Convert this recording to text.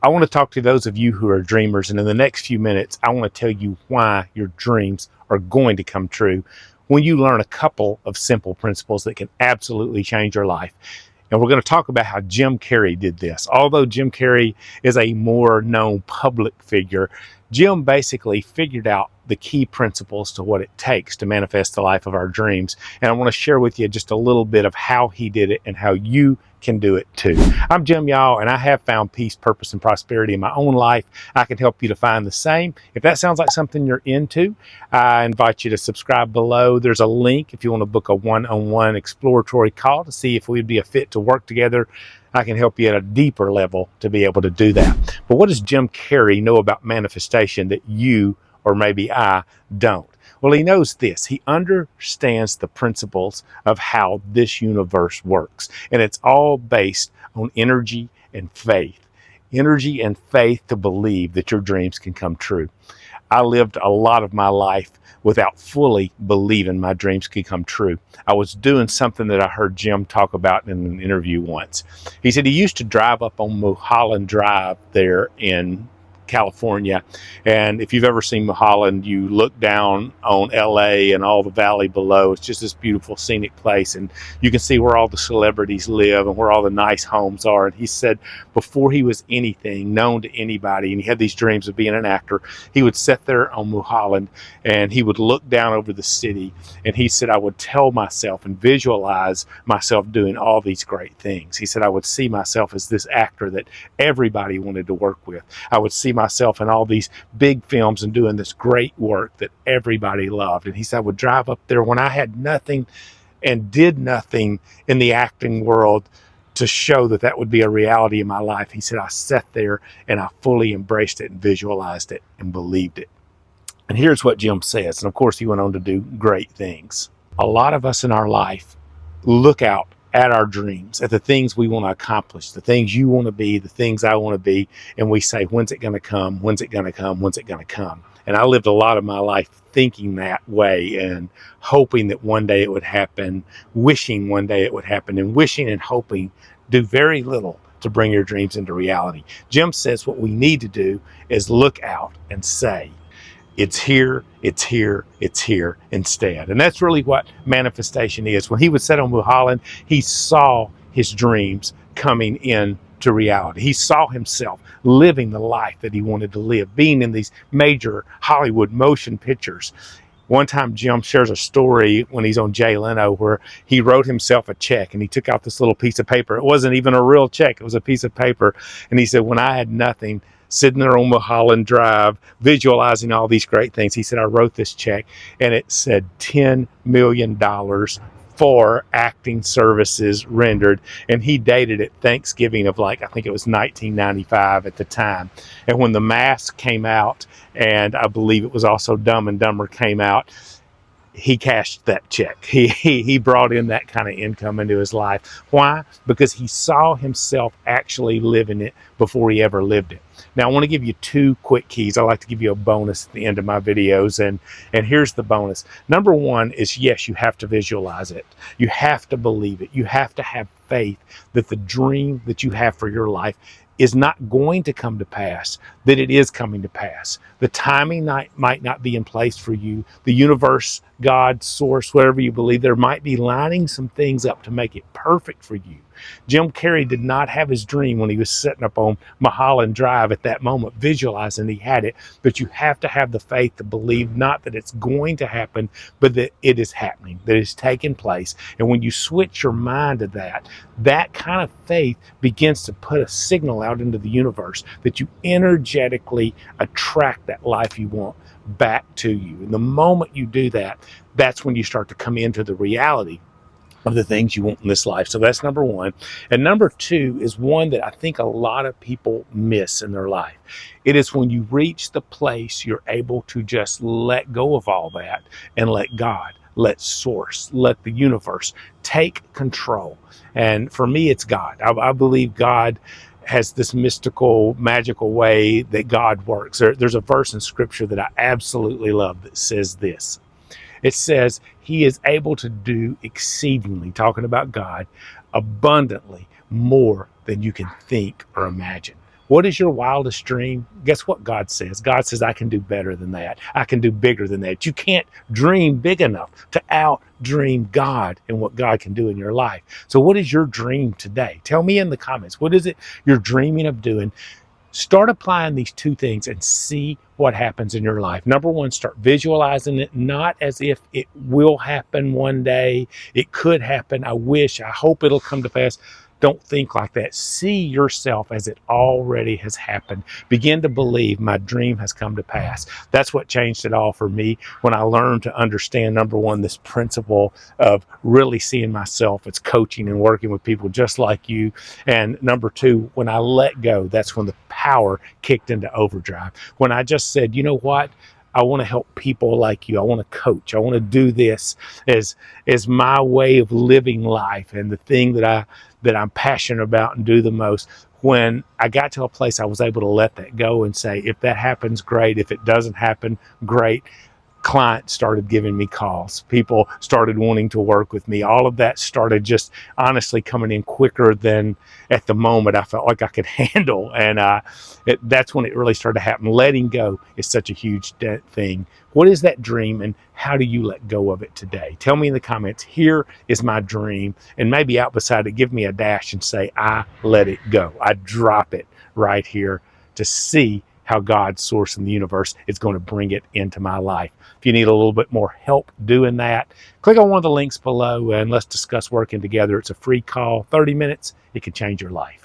I want to talk to those of you who are dreamers, and in the next few minutes, I want to tell you why your dreams are going to come true when you learn a couple of simple principles that can absolutely change your life. And we're going to talk about how Jim Carrey did this. Although Jim Carrey is a more known public figure, Jim basically figured out the key principles to what it takes to manifest the life of our dreams. And I want to share with you just a little bit of how he did it and how you can do it too. I'm Jim, y'all, and I have found peace, purpose, and prosperity in my own life. I can help you to find the same. If that sounds like something you're into, I invite you to subscribe below. There's a link if you want to book a one-on-one exploratory call to see if we'd be a fit to work together. I can help you at a deeper level to be able to do that. But what does Jim Carrey know about manifestation that you or maybe I don't? Well, he knows this. He understands the principles of how this universe works. And it's all based on energy and faith. Energy and faith to believe that your dreams can come true. I lived a lot of my life without fully believing my dreams could come true. I was doing something that I heard Jim talk about in an interview once. He said he used to drive up on Mulholland Drive there in California, and if you've ever seen Mulholland, you look down on LA and all the valley below. It's just this beautiful scenic place, and you can see where all the celebrities live and where all the nice homes are. And he said before he was anything known to anybody, and he had these dreams of being an actor, he would sit there on Mulholland and he would look down over the city, and he said, I would tell myself and visualize myself doing all these great things. He said I would see myself as this actor that everybody wanted to work with. I would see myself in all these big films and doing this great work that everybody loved. And he said I would drive up there when I had nothing and did nothing in the acting world to show that that would be a reality in my life. He said I sat there and I fully embraced it and visualized it and believed it. And here's what Jim says, and of course he went on to do great things. A lot of us in our life look out at our dreams, at the things we want to accomplish, the things you want to be, the things I want to be, and we say, when's it going to come? When's it going to come? When's it going to come? And I lived a lot of my life thinking that way and hoping that one day it would happen, wishing one day it would happen, and wishing and hoping do very little to bring your dreams into reality. Jim says what we need to do is look out and say, it's here, it's here, it's here instead. And that's really what manifestation is. When he would sit on Mulholland, he saw his dreams coming into reality. He saw himself living the life that he wanted to live, being in these major Hollywood motion pictures. One time Jim shares a story when he's on Jay Leno where he wrote himself a check and he took out this little piece of paper. It wasn't even a real check. It was a piece of paper. And he said, when I had nothing, sitting there on Mulholland Drive, visualizing all these great things, he said, I wrote this check and it said $10 million for acting services rendered. And he dated it Thanksgiving of I think it was 1995 at the time. And when The Mask came out, and I believe it was also Dumb and Dumber came out, he cashed that check. He brought in that kind of income into his life. Why? Because he saw himself actually living it before he ever lived it. Now, I want to give you two quick keys. I like to give you a bonus at the end of my videos, and here's the bonus. Number one is, yes, you have to visualize it. You have to believe it. You have to have faith that the dream that you have for your life is not going to come to pass, that it is coming to pass. The timing might not be in place for you. The universe, God, source, whatever you believe, there might be lining some things up to make it perfect for you. Jim Carrey did not have his dream when he was sitting up on Mulholland Drive at that moment, visualizing he had it. But you have to have the faith to believe not that it's going to happen, but that it is happening, that it's taking place. And when you switch your mind to that, that kind of faith begins to put a signal out into the universe that you energetically attract that life you want back to you. And the moment you do that, that's when you start to come into the reality of the things you want in this life. So that's number one. And number two is one that I think a lot of people miss in their life. It is when you reach the place you're able to just let go of all that and let God, let source, let the universe take control. And for me, it's God. I believe God has this mystical, magical way that God works. There's a verse in scripture that I absolutely love that says this. It says, he is able to do exceedingly, talking about God, abundantly more than you can think or imagine. What is your wildest dream? Guess what God says? God says, I can do better than that. I can do bigger than that. You can't dream big enough to out-dream God and what God can do in your life. So what is your dream today? Tell me in the comments. What is it you're dreaming of doing? Start applying these two things and see what happens in your life. Number one, start visualizing it, not as if it will happen one day. It could happen. I wish, I hope it'll come to pass. Don't think like that. See yourself as it already has happened. Begin to believe my dream has come to pass. That's what changed it all for me when I learned to understand, number one, this principle of really seeing myself as coaching and working with people just like you. And number two, when I let go, that's when the power kicked into overdrive. When I just said, you know what? I want to help people like you. I want to coach. I want to do this as my way of living life and the thing that I'm passionate about and do the most. When I got to a place I was able to let that go and say, if that happens, great. If it doesn't happen, great. Clients started giving me calls. People started wanting to work with me. All of that started just honestly coming in quicker than at the moment I felt like I could handle. And that's when it really started to happen. Letting go is such a huge thing. What is that dream and how do you let go of it today? Tell me in the comments, here is my dream. And maybe out beside it, give me a dash and say, I let it go. I drop it right here to see how God's source in the universe is going to bring it into my life. If you need a little bit more help doing that, click on one of the links below and let's discuss working together. It's a free call, 30 minutes. It can change your life.